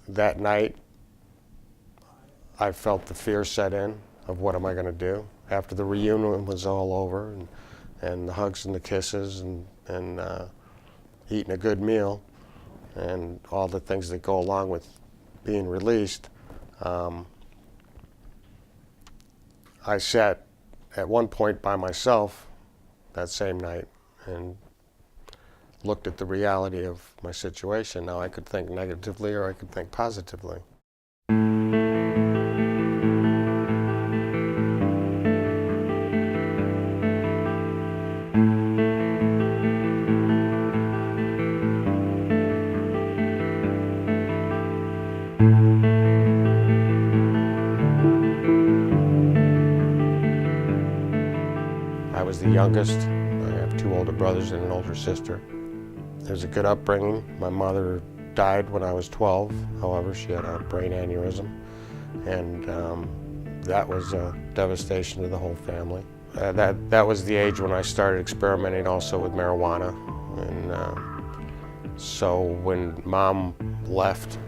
that night, I felt the fear set in of what am I going to do after the reunion was all over, and the hugs and the kisses and eating a good meal and all the things that go along with being released. I sat at one point by myself that same night and looked at the reality of my situation. Now I could think negatively or I could think positively. I was the youngest. I have two older brothers and an older sister. It was a good upbringing. My mother died when I was 12. However, she had a brain aneurysm, and that was a devastation to the whole family. That was the age when I started experimenting also with marijuana. And so when Mom left,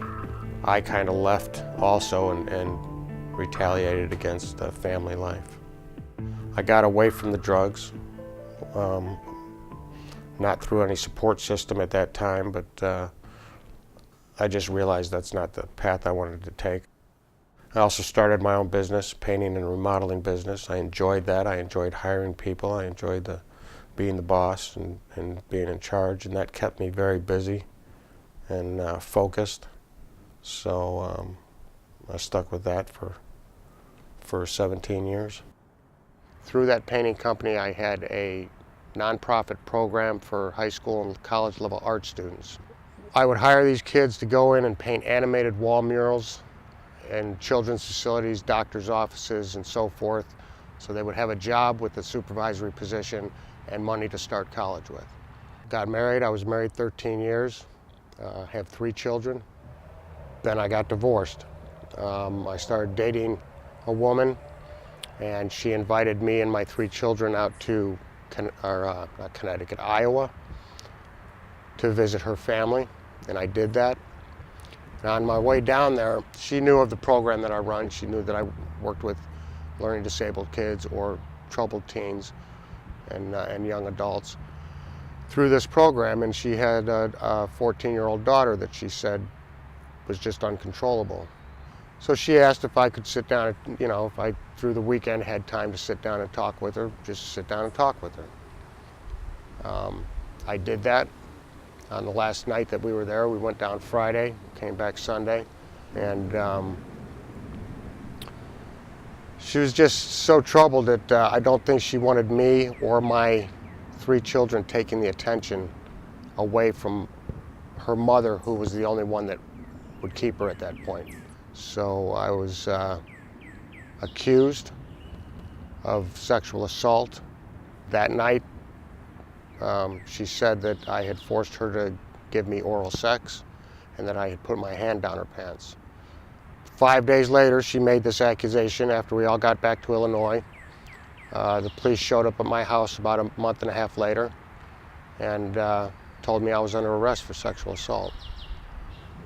I kind of left also and retaliated against the family life. I got away from the drugs, not through any support system at that time, but I just realized that's not the path I wanted to take. I also started my own business, painting and remodeling business. I enjoyed that. I enjoyed hiring people. I enjoyed being the boss and being in charge, and that kept me very busy and focused. So I stuck with that for 17 years. Through that painting company, I had a nonprofit program for high school and college level art students. I would hire these kids to go in and paint animated wall murals in children's facilities, doctors' offices, and so forth. So they would have a job with a supervisory position and money to start college with. Got married. I was married 13 years. Have 3 children. Then I got divorced. I started dating a woman, and she invited me and my 3 children out to not Connecticut, Iowa, to visit her family, and I did that. And on my way down there, she knew of the program that I run. She knew that I worked with learning disabled kids or troubled teens and young adults through this program, and she had a 14-year-old daughter that she said was just uncontrollable. So she asked if I could sit down, if I, through the weekend, had time to sit down and talk with her, just sit down and talk with her. I did that. On the last night that we were there, we went down Friday, came back Sunday, and she was just so troubled that I don't think she wanted me or my 3 children taking the attention away from her mother, who was the only one that would keep her at that point. So I was accused of sexual assault. That night, she said that I had forced her to give me oral sex and that I had put my hand down her pants. 5 days later, she made this accusation after we all got back to Illinois. The police showed up at my house about a month and a half later and told me I was under arrest for sexual assault.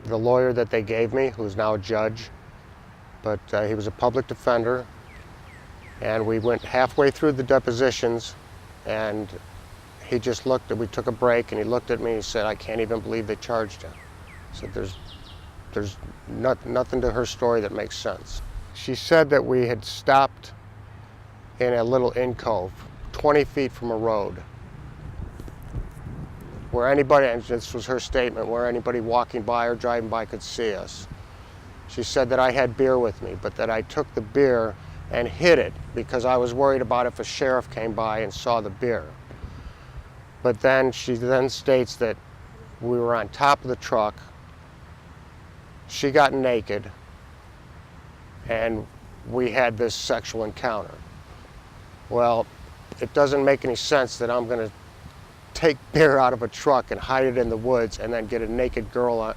The lawyer that they gave me, who's now a judge, but he was a public defender, and we went halfway through the depositions, and he just looked at, we took a break, and he looked at me and he said, "I can't even believe they charged him." I said, there's nothing to her story that makes sense. She said that we had stopped in a little alcove, 20 feet from a road, where anybody, and this was her statement, where anybody walking by or driving by could see us. She said that I had beer with me, but that I took the beer and hid it because I was worried about if a sheriff came by and saw the beer. But then she then states that we were on top of the truck, she got naked, and we had this sexual encounter. Well, it doesn't make any sense that I'm going to take beer out of a truck and hide it in the woods and then get a naked girl,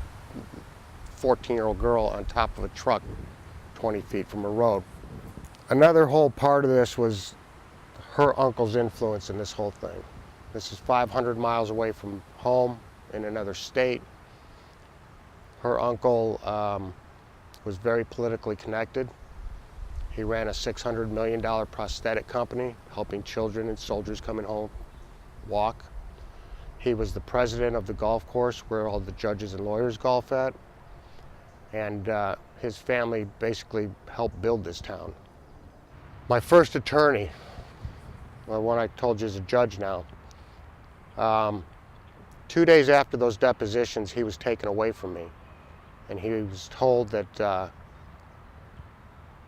14-year-old girl, on top of a truck 20 feet from a road. Another whole part of this was her uncle's influence in this whole thing. This is 500 miles away from home in another state. Her uncle was very politically connected. He ran a $600 million prosthetic company, helping children and soldiers coming home walk. He was the president of the golf course where all the judges and lawyers golf at. And his family basically helped build this town. My first attorney, the one I told you is a judge now, 2 days after those depositions, he was taken away from me. And he was told that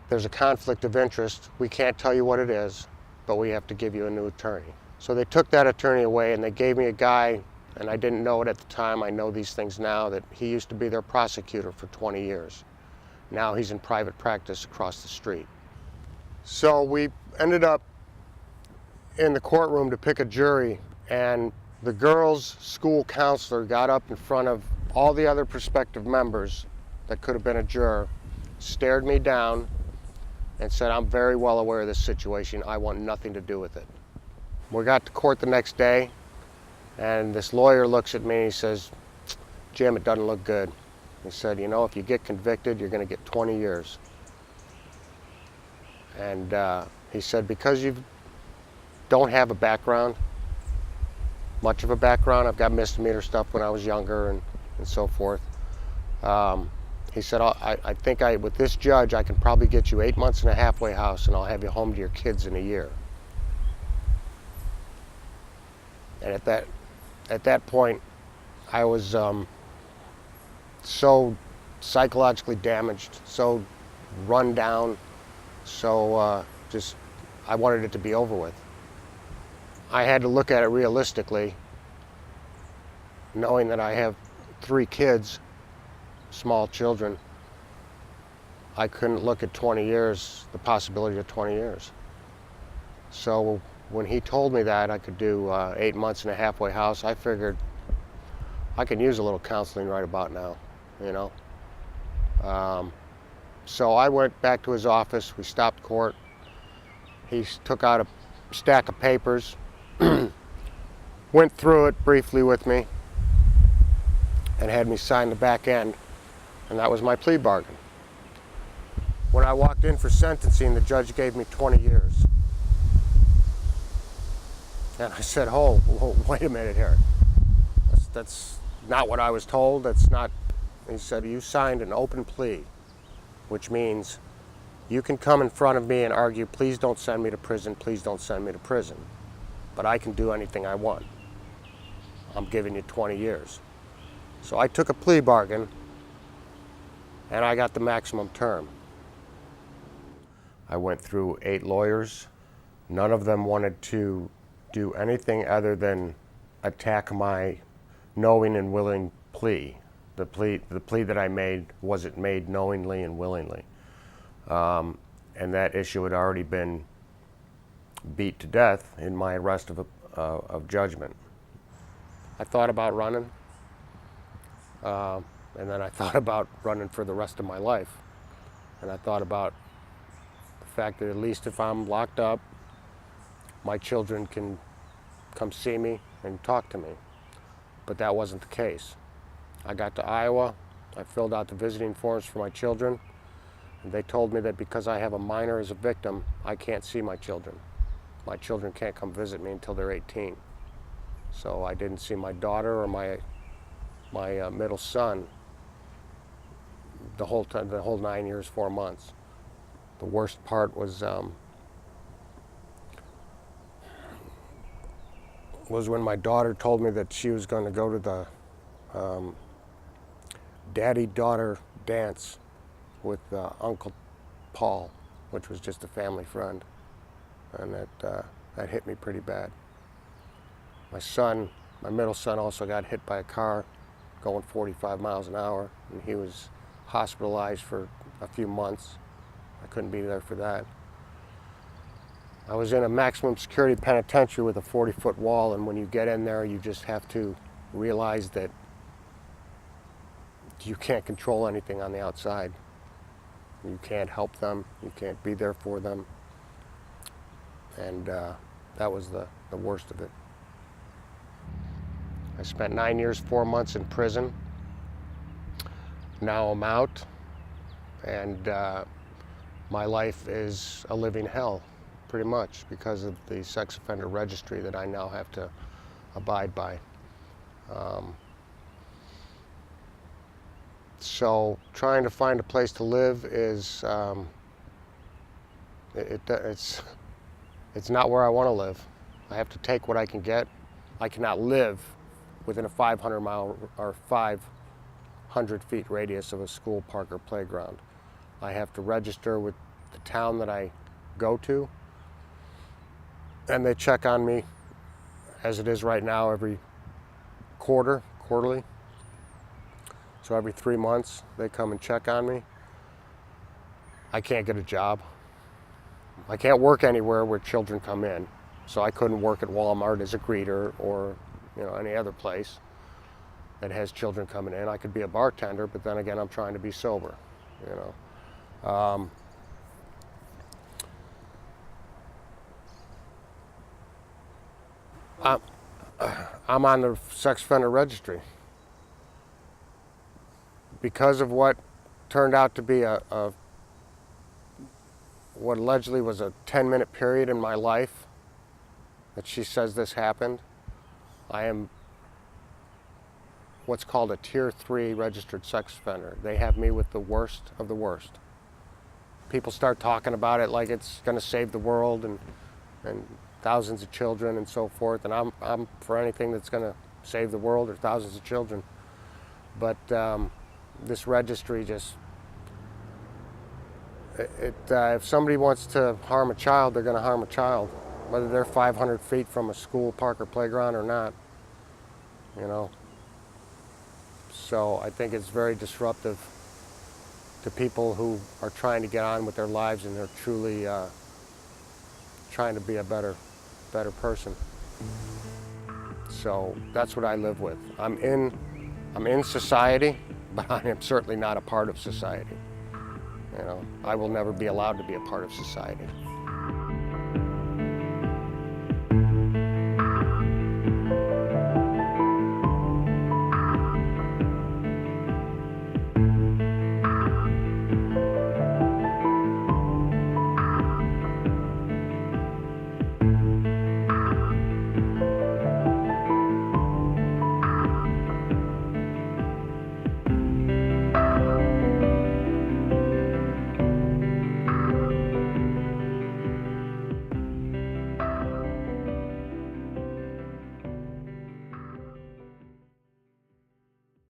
there's a conflict of interest. We can't tell you what it is, but we have to give you a new attorney. So they took that attorney away and they gave me a guy, and I didn't know it at the time, I know these things now, that he used to be their prosecutor for 20 years. Now he's in private practice across the street. So we ended up in the courtroom to pick a jury, and the girls' school counselor got up in front of all the other prospective members that could have been a juror, stared me down, and said, "I'm very well aware of this situation. I want nothing to do with it." We got to court the next day, and this lawyer looks at me and he says, "Jim, it doesn't look good." He said, "You know, if you get convicted, you're going to get 20 years. And he said, because you don't have a background, much of a background, I've got misdemeanor stuff when I was younger and so forth. He said, I think with this judge, I can probably get you 8 months in a halfway house and I'll have you home to your kids in a year." And at that point, I was so psychologically damaged, so run down, so just, I wanted it to be over with. I had to look at it realistically, knowing that I have 3 kids, small children. I couldn't look at 20 years, the possibility of 20 years. So when he told me that I could do 8 months in a halfway house, I figured I can use a little counseling right about now, you know. So I went back to his office, we stopped court. He took out a stack of papers, went through it briefly with me, and had me sign the back end, and that was my plea bargain. When I walked in for sentencing, the judge gave me 20 years. And I said, "Oh, wait a minute here. That's not what I was told. That's not." He said, "You signed an open plea, which means you can come in front of me and argue, please don't send me to prison, please don't send me to prison. But I can do anything I want. I'm giving you 20 years. So I took a plea bargain, and I got the maximum term. I went through 8 lawyers. None of them wanted to do anything other than attack my knowing and willing plea. The plea that I made wasn't made knowingly and willingly. And that issue had already been beat to death in my arrest of judgment. I thought about running, and then I thought about running for the rest of my life. And I thought about the fact that at least if I'm locked up, my children can come see me and talk to me. But that wasn't the case. I got to Iowa, I filled out the visiting forms for my children, and they told me that because I have a minor as a victim, I can't see my children. My children can't come visit me until they're 18. So I didn't see my daughter or my middle son the whole time, the whole 9 years, 4 months. The worst part was when my daughter told me that she was going to go to the daddy-daughter dance with Uncle Paul, which was just a family friend, and that hit me pretty bad. My middle son also got hit by a car going 45 miles an hour, and he was hospitalized for a few months. I couldn't be there for that. I was in a maximum security penitentiary with a 40-foot wall, and when you get in there, you just have to realize that you can't control anything on the outside. You can't help them, you can't be there for them, and that was the worst of it. I spent 9 years, 4 months in prison. Now I'm out, and my life is a living hell, pretty much, because of the sex offender registry that I now have to abide by. So trying to find a place to live is, it's not where I want to live. I have to take what I can get. I cannot live within a 500 mile or 500 feet radius of a school, park, or playground. I have to register with the town that I go to, and they check on me, as it is right now, every quarterly. So every 3 months they come and check on me. I can't get a job. I can't work anywhere where children come in. So I couldn't work at Walmart as a greeter, or any other place that has children coming in. I could be a bartender, but then again, I'm trying to be sober. I'm on the sex offender registry because of what turned out to be what allegedly was a 10-minute period in my life that she says this happened. I am what's called a Tier 3 registered sex offender. They have me with the worst of the worst. People start talking about it like it's going to save the world and thousands of children and so forth, and I'm for anything that's going to save the world or thousands of children. But this registry just, if somebody wants to harm a child, they're going to harm a child, whether they're 500 feet from a school, park, or playground or not. So I think it's very disruptive to people who are trying to get on with their lives and they're truly trying to be a better person. So that's what I live with. I'm in society, but I am certainly not a part of society. I will never be allowed to be a part of society.